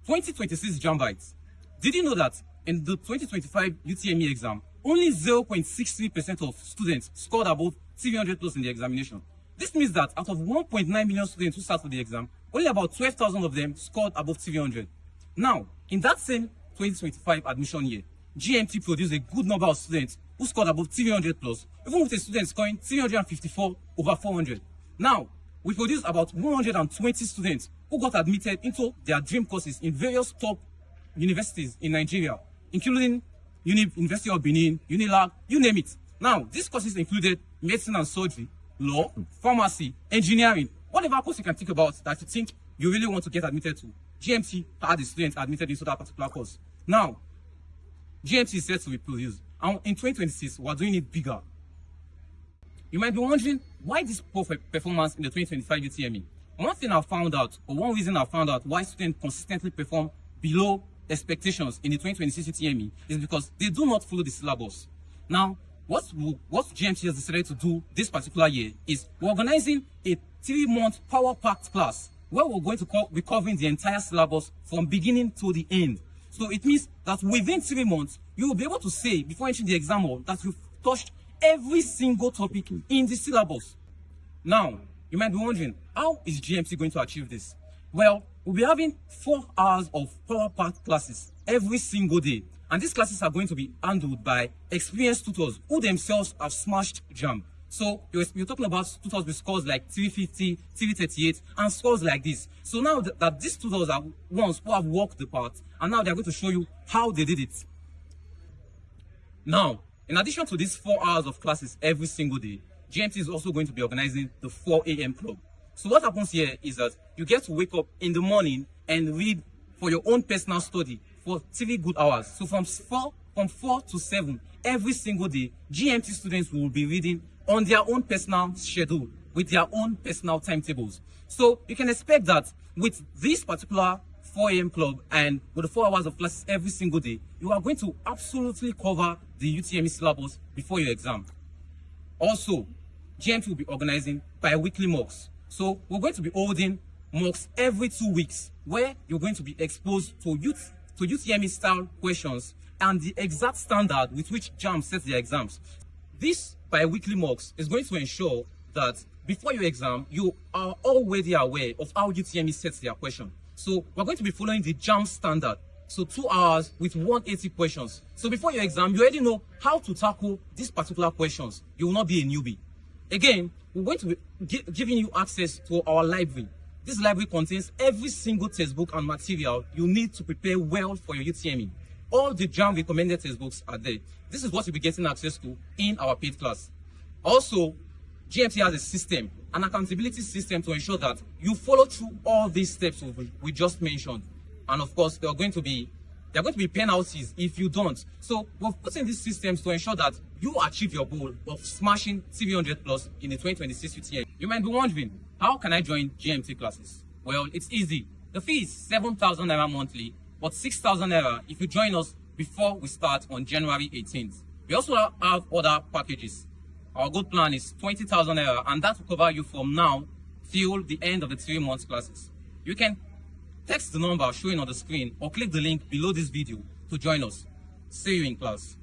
2026 JAMB bites. Did you know that in the 2025 UTME exam, only 0.63% of students scored above 300 plus in the examination? This means that out of 1.9 million students who sat for the exam, only about 12,000 of them scored above 300. Now, in that same 2025 admission year, GMT produced a good number of students who scored above 300 plus, even with a student scoring 354 over 400. Now, we produced about 120 students who got admitted into their dream courses in various top universities in Nigeria, including University of Benin, Unilag, you name it. Now, these courses included medicine and surgery, law, pharmacy, engineering, whatever course you can think about that you think you really want to get admitted to. GMT had the students admitted into that particular course. Now, GMT is set to reproduce, and in 2026, we're doing it bigger. You might be wondering, why this poor performance in the 2025 UTME? One thing I found out, or one reason I found out why students consistently perform below expectations in the 2026 UTME is because they do not follow the syllabus. Now, what GMT has decided to do this particular year is we're organizing a 3-month power-packed class where we're going to be covering the entire syllabus from beginning to the end. So it means that within 3 months, you will be able to say before entering the exam hall that you've touched every single topic in the syllabus. Now, you might be wondering, how is GMT going to achieve this? Well, we'll be having 4 hours of power-packed classes every single day. And these classes are going to be handled by experienced tutors who themselves have smashed JAMB. So you're talking about tutors with scores like 350, 338, and scores like this. So now that these tutors are ones who have walked the path, and now they're going to show you how they did it. Now, in addition to these 4 hours of classes every single day, GMT is also going to be organizing the 4 a.m. club. So what happens here is that you get to wake up in the morning and read for your own personal study for 3 good hours. So from 4 to 7 every single day, GMT students will be reading on their own personal schedule with their own personal timetables. So you can expect that with this particular 4 a.m. club and with the 4 hours of classes every single day, you are going to absolutely cover the UTME syllabus before your exam. Also, GMT will be organizing bi-weekly mocks. So we're going to be holding mocks every 2 weeks where you're going to be exposed to UTME style questions and the exact standard with which JAMB sets their exams. This bi-weekly mocks is going to ensure that before your exam, you are already aware of how UTME sets their question. So we're going to be following the JAMB standard. So 2 hours with 180 questions. So before your exam, you already know how to tackle these particular questions. You will not be a newbie. Again, we're going to be giving you access to our library. This library contains every single textbook and material you need to prepare well for your UTME. All the JAMB recommended textbooks are there. This is what you'll be getting access to in our paid class. Also, GMT has a system, an accountability system to ensure that you follow through all these steps we just mentioned. And of course, there are going to be penalties if you don't. So we've put in these systems to ensure that you achieve your goal of smashing 300 plus in the 2026 UTME. You might be wondering, how can I join GMT classes? Well, it's easy. The fee is 7,000 naira monthly, but 6,000 naira if you join us before we start on January 18th. We also have other packages. Our good plan is 20,000 naira, and that will cover you from now till the end of the 3 months classes. You can text the number showing on the screen or click the link below this video to join us. See you in class.